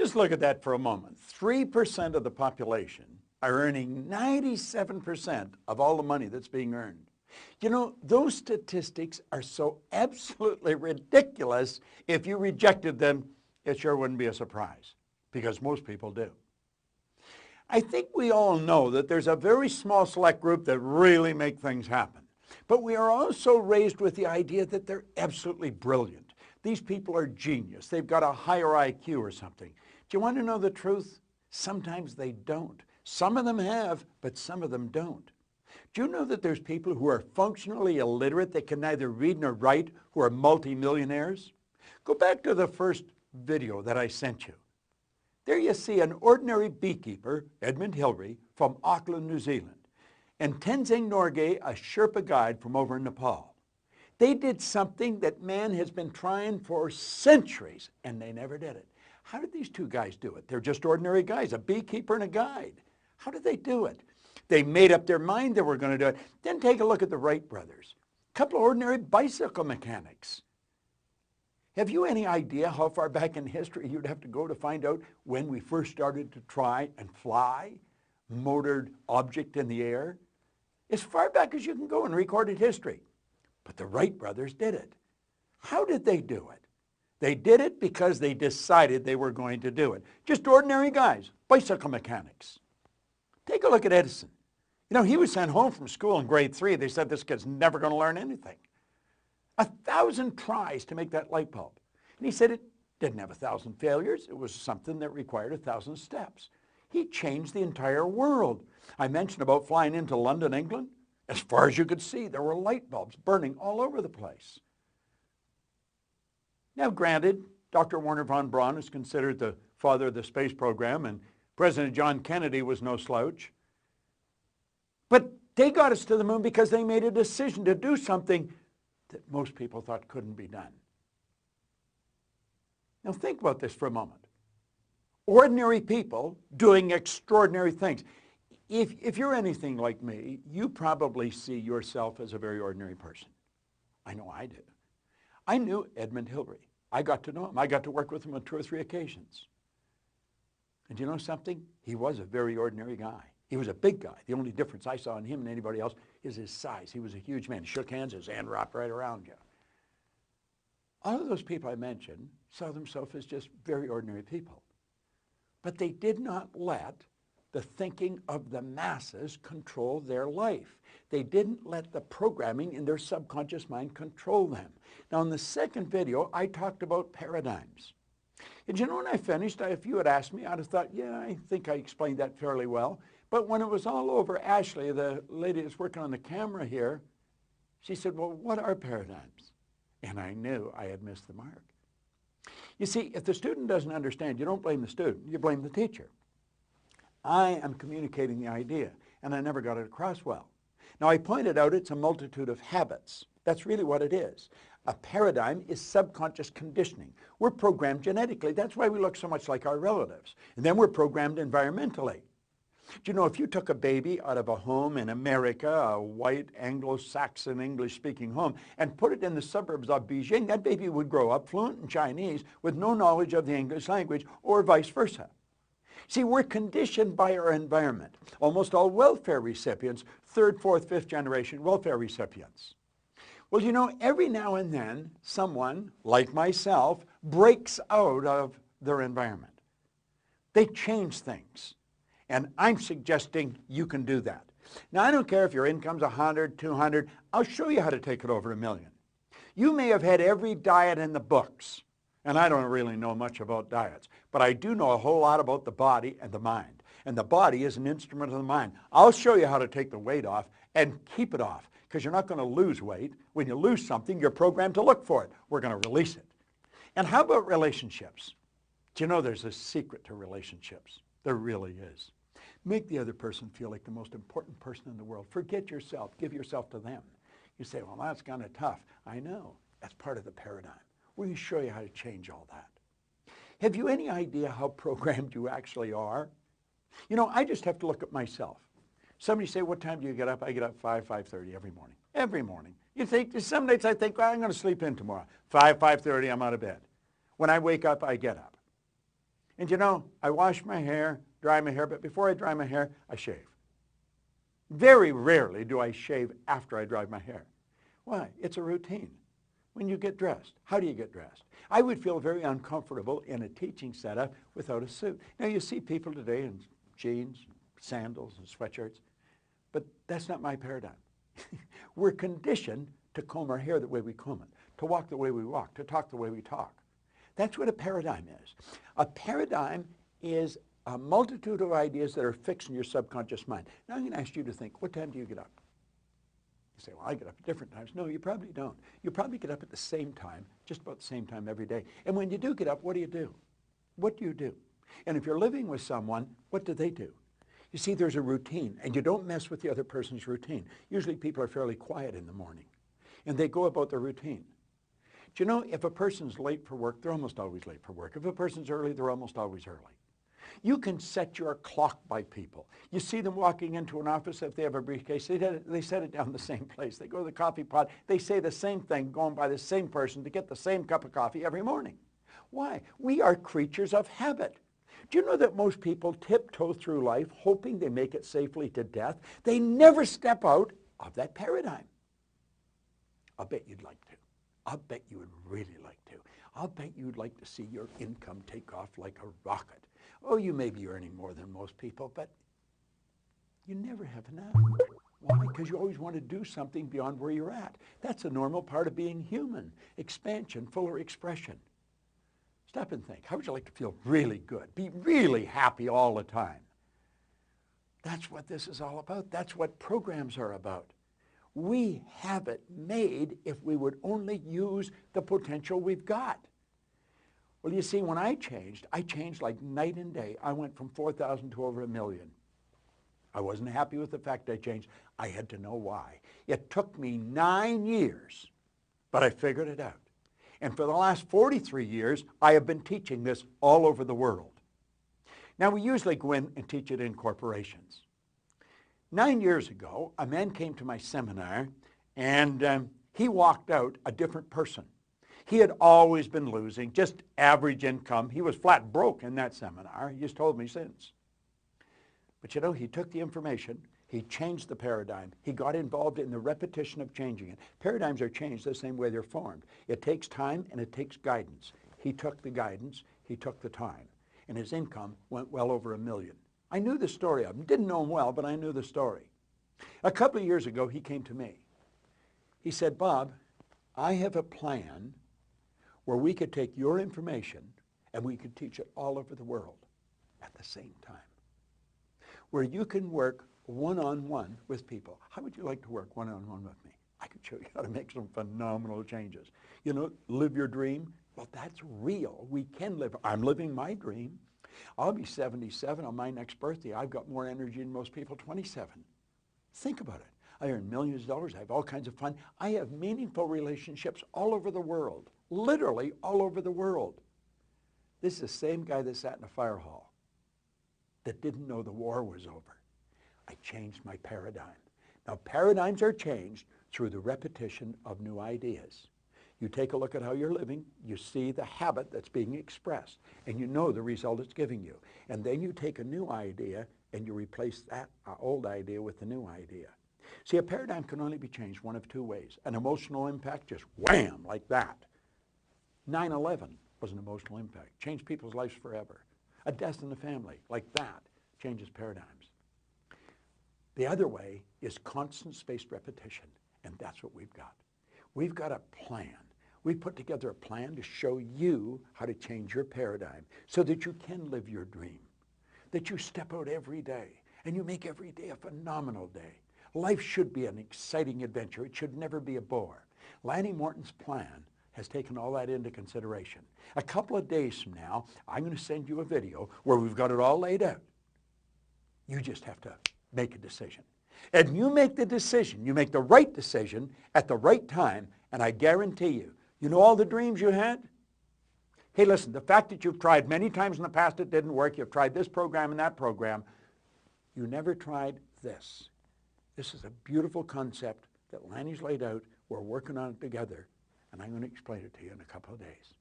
Just look at that for a moment. 3% of the population are earning 97% of all the money that's being earned. You know, those statistics are so absolutely ridiculous. If you rejected them, it sure wouldn't be a surprise, because most people do. I think we all know that there's a very small select group that really make things happen. But we are also raised with the idea that they're absolutely brilliant. These people are genius. They've got a higher IQ or something. Do you want to know the truth? Sometimes they don't. Some of them have, but some of them don't. Do you know that there's people who are functionally illiterate that can neither read nor write who are multimillionaires? Go back to the first video that I sent you. There you see an ordinary beekeeper, Edmund Hillary, from Auckland, New Zealand, and Tenzing Norgay, a Sherpa guide from over in Nepal. They did something that man has been trying for centuries, and they never did it. How did these two guys do it? They're just ordinary guys, a beekeeper and a guide. How did they do it? They made up their mind they were going to do it. Then take a look at the Wright brothers, a couple of ordinary bicycle mechanics. Have you any idea how far back in history you'd have to go to find out when we first started to try and fly motored object in the air? As far back as you can go in recorded history. But the Wright brothers did it. How did they do it? They did it because they decided they were going to do it. Just ordinary guys, bicycle mechanics. Take a look at Edison. You know, he was sent home from school in grade 3. They said this kid's never going to learn anything. 1,000 tries to make that light bulb. And he said it didn't have 1,000 failures. It was something that required 1,000 steps. He changed the entire world. I mentioned about flying into London, England. As far as you could see, there were light bulbs burning all over the place. Now, granted, Dr. Wernher von Braun is considered the father of the space program, and President John Kennedy was no slouch. But they got us to the moon because they made a decision to do something that most people thought couldn't be done. Now think about this for a moment. Ordinary people doing extraordinary things. If you're anything like me, you probably see yourself as a very ordinary person. I know I did. I knew Edmund Hillary. I got to know him. I got to work with him on 2 or 3 occasions. And you know something? He was a very ordinary guy. He was a big guy. The only difference I saw in him and anybody else is his size. He was a huge man. He shook hands, his hand wrapped right around you. All of those people I mentioned saw themselves as just very ordinary people. But they did not let the thinking of the masses control their life. They didn't let the programming in their subconscious mind control them. Now, in the second video, I talked about paradigms. And you know, when I finished, if you had asked me, I'd have thought, yeah, I think I explained that fairly well. But when it was all over, Ashley, the lady that's working on the camera here, she said, well, what are paradigms? And I knew I had missed the mark. You see, if the student doesn't understand, you don't blame the student, you blame the teacher. I am communicating the idea, and I never got it across well. Now, I pointed out it's a multitude of habits. That's really what it is. A paradigm is subconscious conditioning. We're programmed genetically. That's why we look so much like our relatives. And then we're programmed environmentally. Do you know, if you took a baby out of a home in America, a white Anglo-Saxon English-speaking home, and put it in the suburbs of Beijing, that baby would grow up fluent in Chinese with no knowledge of the English language, or vice versa. See, we're conditioned by our environment. Almost all welfare recipients, 3rd, 4th, 5th generation welfare recipients. Well, you know, every now and then, someone, like myself, breaks out of their environment. They change things. And I'm suggesting you can do that. Now, I don't care if your income's 100, 200. I'll show you how to take it over $1 million. You may have had every diet in the books. And I don't really know much about diets. But I do know a whole lot about the body and the mind. And the body is an instrument of the mind. I'll show you how to take the weight off and keep it off. Because you're not going to lose weight. When you lose something, you're programmed to look for it. We're going to release it. And how about relationships? Do you know there's a secret to relationships? There really is. Make the other person feel like the most important person in the world. Forget yourself. Give yourself to them. You say, well, that's kind of tough. I know. That's part of the paradigm. We're going to show you how to change all that. Have you any idea how programmed you actually are? You know, I just have to look at myself. Somebody say, what time do you get up? I get up 5:30 every morning. Every morning. You think, some days I think, well, I'm going to sleep in tomorrow. 5:30, I'm out of bed. When I wake up, I get up. And you know, I wash my hair, dry my hair, but before I dry my hair, I shave. Very rarely do I shave after I dry my hair. Why? It's a routine. When you get dressed, how do you get dressed? I would feel very uncomfortable in a teaching setup without a suit. Now you see people today in jeans, sandals, and sweatshirts, but that's not my paradigm. We're conditioned to comb our hair the way we comb it, to walk the way we walk, to talk the way we talk. That's what a paradigm is. A paradigm is a multitude of ideas that are fixed in your subconscious mind. Now I'm going to ask you to think, what time do you get up? You say, well, I get up at different times. No, you probably don't. You probably get up at the same time, just about the same time every day. And when you do get up, what do? What do you do? And if you're living with someone, what do they do? You see, there's a routine, and you don't mess with the other person's routine. Usually people are fairly quiet in the morning, and they go about their routine. Do you know, if a person's late for work, they're almost always late for work. If a person's early, they're almost always early. You can set your clock by people. You see them walking into an office, if they have a briefcase, they set it down the same place. They go to the coffee pot, they say the same thing, going by the same person to get the same cup of coffee every morning. Why? We are creatures of habit. Do you know that most people tiptoe through life hoping they make it safely to death? They never step out of that paradigm. I'll bet you'd like to. I'll bet you would really like to. I'll bet you'd like to see your income take off like a rocket. Oh, you may be earning more than most people, but you never have enough. Why? Because you always want to do something beyond where you're at. That's a normal part of being human. Expansion, fuller expression. Stop and think. How would you like to feel really good? Be really happy all the time. That's what this is all about. That's what programs are about. We have it made if we would only use the potential we've got. Well, you see, when I changed like night and day. I went from 4,000 to over 1 million. I wasn't happy with the fact I changed. I had to know why. It took me 9 years, but I figured it out. And for the last 43 years, I have been teaching this all over the world. Now, we usually go in and teach it in corporations. 9 years ago, a man came to my seminar, and he walked out a different person. He had always been losing, just average income. He was flat broke in that seminar. He just told me since. But you know, he took the information, he changed the paradigm. He got involved in the repetition of changing it. Paradigms are changed the same way they're formed. It takes time and it takes guidance. He took the guidance, he took the time, and his income went well over 1 million. I knew the story of him. Didn't know him well, but I knew the story. A couple of years ago, he came to me. He said, Bob, I have a plan where we could take your information and we could teach it all over the world at the same time, where you can work one-on-one with people. How would you like to work one-on-one with me? I could show you how to make some phenomenal changes. You know, live your dream. Well, that's real. We can live. I'm living my dream. I'll be 77 on my next birthday. I've got more energy than most people 27. Think about it. I earn millions of dollars. I have all kinds of fun. I have meaningful relationships all over the world, literally all over the world. This is the same guy that sat in a fire hall that didn't know the war was over. I changed my paradigm. Now, paradigms are changed through the repetition of new ideas. You take a look at how you're living, you see the habit that's being expressed, and you know the result it's giving you. And then you take a new idea and you replace that old idea with the new idea. See, a paradigm can only be changed one of two ways. An emotional impact, just wham, like that. 9/11 was an emotional impact, changed people's lives forever. A death in the family, like that, changes paradigms. The other way is constant spaced repetition, and that's what we've got. We've got a plan. We put together a plan to show you how to change your paradigm so that you can live your dream, that you step out every day and you make every day a phenomenal day. Life should be an exciting adventure. It should never be a bore. Lanny Morton's plan has taken all that into consideration. A couple of days from now, I'm going to send you a video where we've got it all laid out. You just have to make a decision. And you make the decision, you make the right decision at the right time, and I guarantee you, you know all the dreams you had? Hey, listen, the fact that you've tried many times in the past it didn't work, you've tried this program and that program, you never tried this. This is a beautiful concept that Lanny's laid out. We're working on it together, and I'm going to explain it to you in a couple of days.